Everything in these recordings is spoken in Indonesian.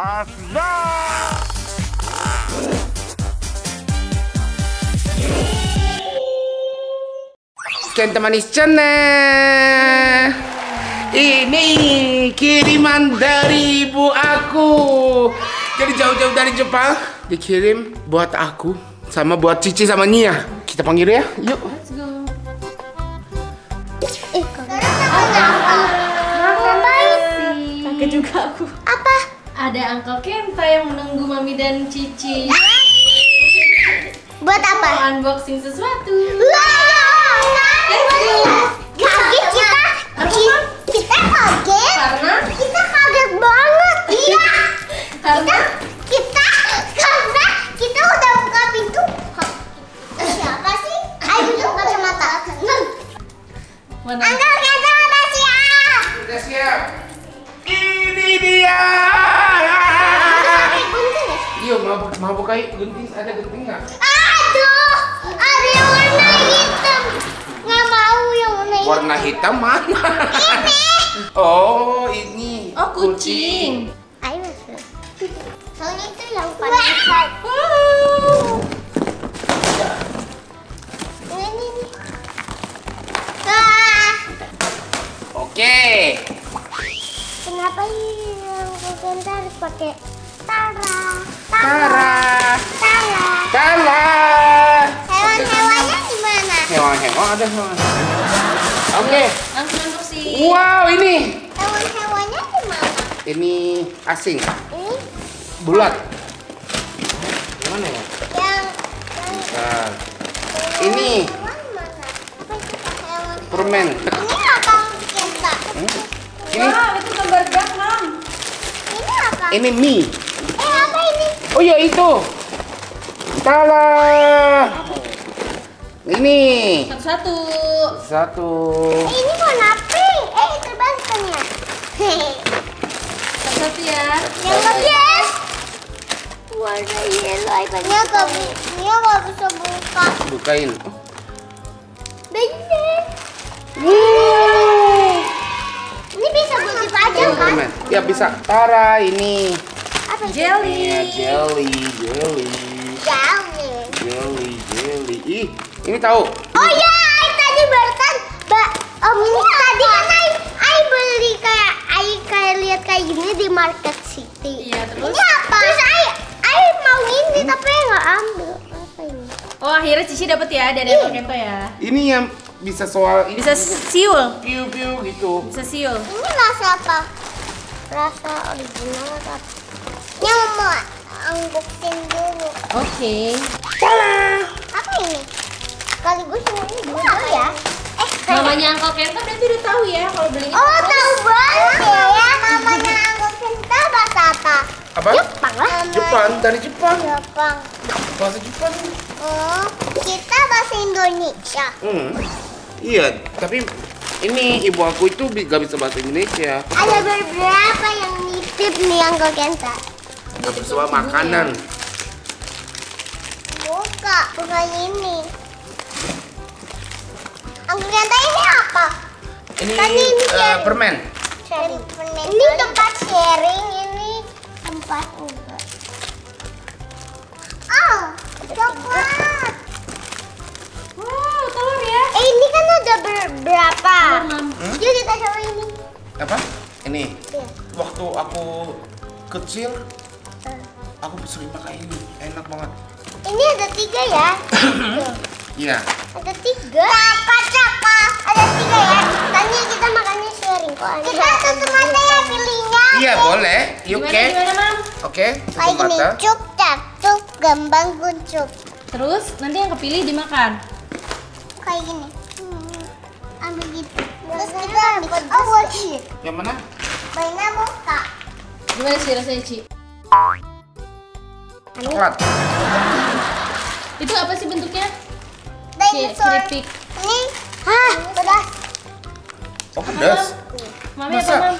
Kenta Manis Channel. Ini kiriman dari ibu aku. Jadi jauh-jauh dari Jepang dikirim buat aku sama buat Cici sama Nia. Kita panggil ya, yuk. Let's go. Kakek juga aku. Apa? Ada Uncle Kenta yang menunggu Mami dan Cici. Buat apa? Mau unboxing sesuatu. Kaget kita kaget. Karena Kita kaget banget. Iya. karena Karena kita udah buka pintu. Siapa sih? Ayo duduk kacamata. mana? Angkat kata udah siap. Sudah siap. Ini dia. Pakai gunting ya? Iya, mau buka gunting, ada gunting nggak? Aduh, ada yang warna hitam. Nggak mau yang warna hitam. Warna hitam mana? Ini. Oh, ini. Oh, kucing. Ayo. Soalnya itu yang paling besar. Ini. Wah. Oke. Kenapa yang Kenta harus pakai Tara? Hewan-hewannya di mana? Hewan-hewan ada hewan. Oke. Langsung unboxing. Wow, ini. Hewan-hewannya di mana? Ini asing. Ini Bulat. Gimana ya? yang Nah, ini hewan mana? Apa itu hewan? permen. Ini apa Kenta? Ini Wow, itu gambar Gangnam. Ini apa? ini mie. Apa ini? Oh ya itu. Tala. Ini Satu-satu. satu. Ini warna pink. Terbalikannya. Satu-satu ya. Yang ngebias. Warna yellow. Dia nggak bisa buka. Bukain. Bener. Ini bisa buat dipajang Oh, kan? permen. Ya bisa. Tara ini. Apa itu? Jelly. Ya, jelly. Jelly. Ih, ini tahu. Oh ya, tadi barusan ini tadi kan Ai beli kayak lihat kayak gini di Market City. Iya, terus? Ini apa? Terus Ai mau ini tapi nggak ambil. Apa ini? Oh, akhirnya Cici dapat ya dari Uncle Kenta ya. Ini yang bisa soal ini. Bisa siul. Piu-piu gitu. Bisa siul. Ini rasa apa? Rasa original atau apa? Yang mau unboxing dulu. Oke. Apa ini? Sekaligus ini dulu ya. Namanya Uncle Kenta berarti udah tahu ya kalau belinya. Oh, tahu banget ya. Namanya Uncle Kenta bahasa apa? Apa? Jepang lah. Jepang, dari Jepang. Jepang. Bahasa Jepang. Oh, kita bahasa Indonesia. Iya, tapi ini ibu aku itu gak bisa bahasa Indonesia. Ada beberapa yang nitip nih Uncle Kenta. Gak bisa bawa makanan. Bukan ini. Uncle Kenta ini apa? Ini Tadi ini sharing. permen. Sharing. Ini tempat sharing, ini tempat enggak. Oh, coklat. Wow, telur ya. Ini kan ada berapa? Mam. Yuk kita coba ini. Apa? Ini. Iya. Waktu aku kecil, aku sering pakai ini. Enak banget. Ini ada 3 ya. Tuh, Iya. ada 3. Caka. Ada 3 ya. Tadi kita makannya sharing kok. Kita tutup mata ya pilihnya. Iya, boleh. Yuk, Gimana, gimana, Mam? Oke, Kayak tutup gini, mata. cuk cak gembang guncuk. Terus nanti yang kepilih dimakan. Kayak gini. Ambil gitu. Terus kita ambil. Oh, wajib. Yang mana? Mainnya buka. Gimana sih rasanya, Ci? Coklat. Itu apa sih bentuknya? Dinosaur. Keripik. Ini. Hah, pedas. Oh, pedas. Mami Masa? apa, Mam?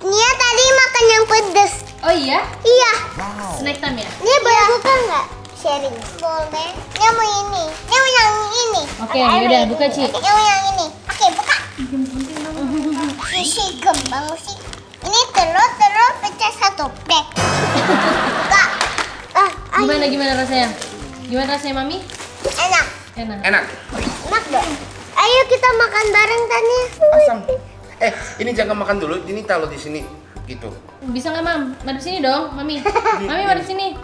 Nia tadi makan yang pedas. Oh iya? Iya. Wow. Snack time ya? Nia boleh buka nggak? Sharing. Boleh. Nia mau ini. Nia mau yang ini. Oke, yaudah buka, Ci. Nia mau yang ini. Oke, buka. Isi gembang sih. Ini telur pecah cek satu deh. Enggak. Gimana rasanya? Gimana rasanya Mami? Enak. Enak. Enak. Enak dong. Ayo kita makan bareng Tania. Asam. Ini jangan makan dulu. Ini taruh di sini gitu. Bisa nggak Mam? Mari sini dong, Mami. Mami mari sini.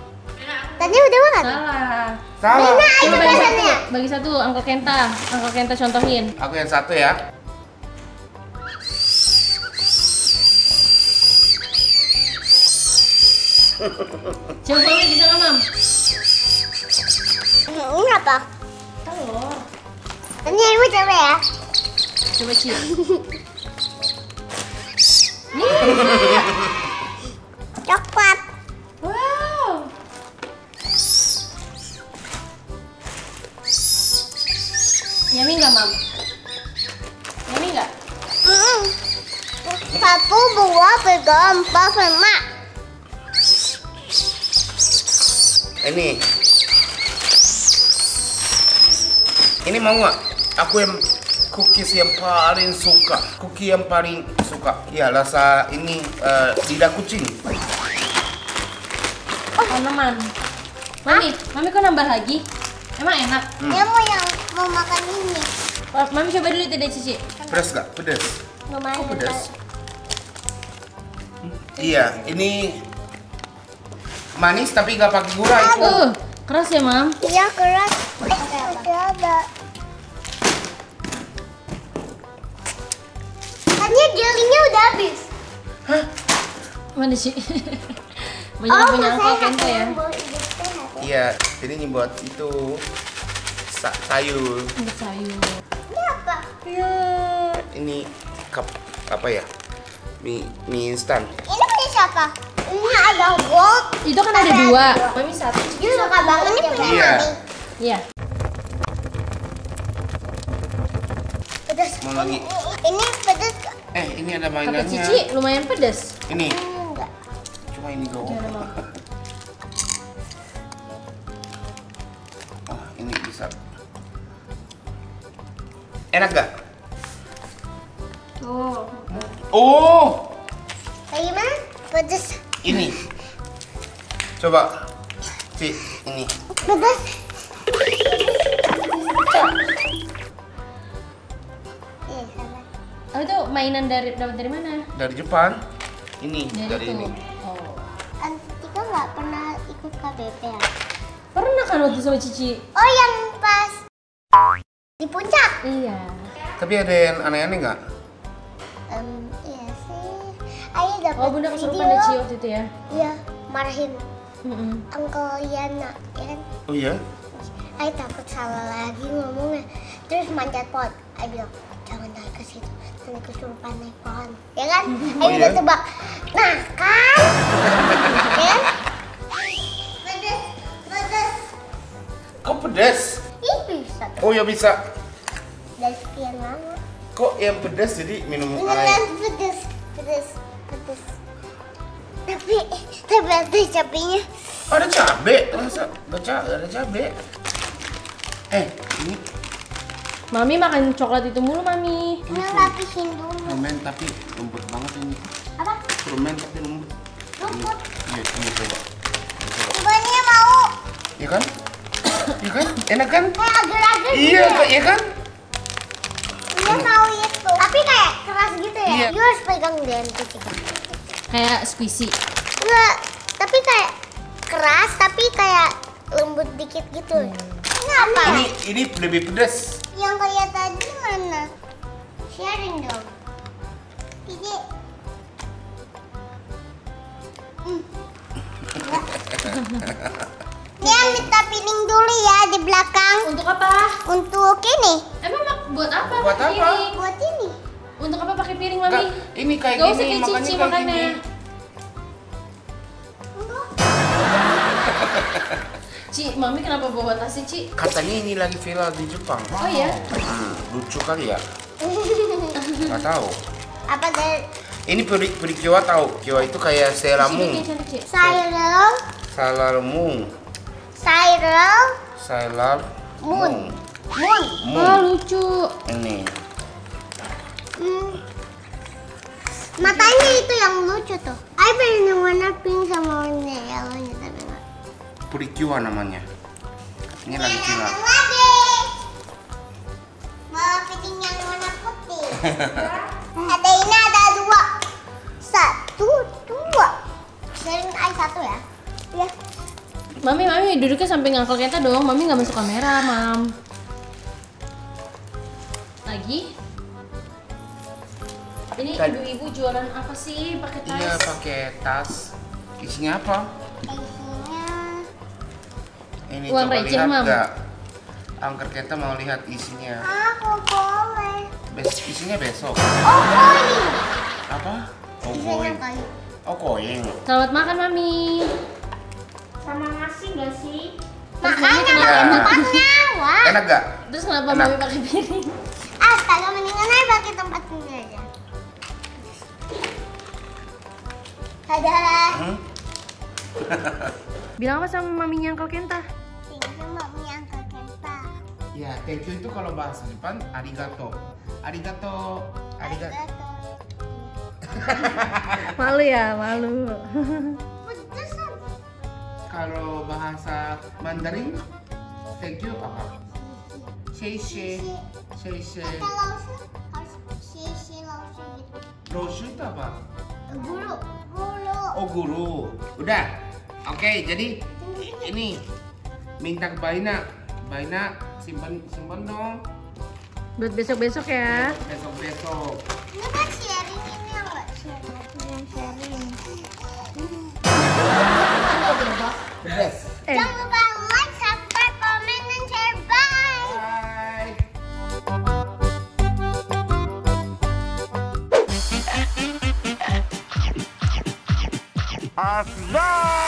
Tania udah makan? Salah. Salah. Mana Coba ayo bagi satu, rasanya? bagi satu, Uncle Kenta. Uncle Kenta contohin. Aku yang satu ya. Coba Mami bisa nggak Mam? Ini apa? Telur. Tania ibu coba ya. Coba Ci. Coklat. Wow. Yummy nggak Mam? Yummy nggak? Satu, dua, tiga, empat, lima. Ini mau nggak? Aku yang cookies yang paling suka. Cookie yang paling suka. Ya rasa ini lidah kucing. Tanaman. Mami, Mami kok nambah lagi? Emang enak? Dia mau makan ini. Mami coba dulu tidak Cici. Pedas nggak? Pedas. Lumayan. Pedas. Iya, ini manis tapi nggak pakai gula itu. Keras ya Mam? Iya keras. Ada. Tanya jellynya udah habis. Mana sih? Banyak punya Uncle Kenta ya. Iya, ini buat itu sayur. Untuk sayur. Ini apa? Ya, ini cup apa ya? Mie instan. Ini punya siapa? Ini ada gold. Itu kan ada dua. Mami satu. Dia suka banget ini punya Iya. Mami. Iya. Pedas. Mau lagi? Ini pedas. Ini ada Kata mainannya. Cici lumayan pedas. Ini, Enggak. cuma ini doang. Gimana Mam? Oh, ini bisa. Enak gak? Oh. Oh, Kayak gimana? Pedas. ini. Coba, Ci, ini. Pedas. Sama. Oh itu mainan dapat dari mana? Dari Jepang. Ini, dari itu. ini. Oh. Antika nggak pernah ikut KBP ya? Pernah kan waktu sama Cici? Oh yang pas di puncak? Iya. Tapi ada yang aneh-aneh nggak? Iya sih. Ayo dapat Oh bunda kesurupan video. ada Ci waktu itu ya? Iya, marahin Mm-mm. Uncle Yana, ya kan? Oh iya? Ayo takut salah lagi ngomongnya. Terus manjat pohon. Ayo bilang, jangan naik ke situ. Nanti kesurupan naik pohon. Ya kan? Ayo iya? udah tebak. Nah kan? Ya kan? Pedes, pedes. Kok pedas? Ih bisa. Oh ya bisa. Dari sekian lama. Kok yang pedas jadi minum air? Beneran pedes, pedes, pedes. Tapi ada cabenya. Ada cabe, masa ada cabe? Ini Mami makan coklat itu mulu Mami. Ini lapisin dulu. permen tapi lembut banget ini. Apa? Permen tapi lembut. Rumput. Iya, ini coba. Mbaknya mau. Iya kan? Iya kan? Enak kan? Kayak agar-agar gitu Iya, ya? iya kan? Dia mau itu. Tapi kayak keras gitu ya? Iya. You harus pegang dan kucingkan. Kayak squishy. Enggak, tapi kayak keras tapi kayak lembut dikit gitu. Ini apa? Ini lebih pedas. Yang kayak tadi mana? Sharing dong. Ini. Dia minta piring dulu ya di belakang. Untuk apa? Untuk ini. Emang buat apa? Buat pakai apa? piring? Buat ini. Untuk apa pakai piring Enggak, Mami? ini kayak Gak usah gini, kayak makanya Cici kayak makannya. gini. Ci, Mami kenapa bawa tas sih Ci? Katanya ini lagi viral di Jepang. Oh iya? Lucu kali ya? Nggak tahu. Apa dari Ini peri Kiwa tahu. Kiwa itu kayak Ci bikin seramu. cantik Ci. Cyril? Salarmu. Cyril? Salar. Moon. Moon. Wah lucu. Ini. Matanya itu yang lucu tuh. Ay pengen yang warna pink sama warna yellow-nya tapi nggak. Puricua namanya. Ini lagi silat. Mau piting yang warna putih. Ada ini ada 2. 1, 2. Sharing ay 1 ya. Iya. Mami duduknya samping Uncle Kenta dong. Mami nggak masuk kamera, Mam. Lagi. Ini ibu-ibu jualan apa sih pakai tas? Iya, pakai tas. Isinya apa? Isinya Ini Uang coba receh, lihat Mam. nggak? Angker kita mau lihat isinya. aku boleh. Isinya besok. Oh, koin. Apa? Oh, Isinya koin. koin. Oh, koin. Selamat makan, Mami. Sama nasi nggak sih? Terus Makanya Mami kenapa pakai enak? tempatnya, wah. Enak gak? Terus kenapa Enak. Mami pakai piring? Astaga, mendingan aja pakai tempat ini aja. Dadah. Hmm? Bilang apa sama maminya Uncle Kenta? Thank you, Mami Uncle Kenta. Ya, thank you itu kalau bahasa Jepang arigato. Arigato. Arigato. Malu ya, malu. Pedesan. Kalau bahasa Mandarin, thank you apa? Sheishe. Sheishe. Kata lausu harus si lausu gitu. Roshu itu apa? Guru. Oh, guru. Udah. Oke, jadi ini minta ke Baina. Baina simpan dong. Buat besok-besok ya. Besok. Ini kan sharing ini yang nggak sharing. Aku yang sharing. The best. Jangan lupa like, subscribe, comment, dan share. Bye. Bye. Aslan!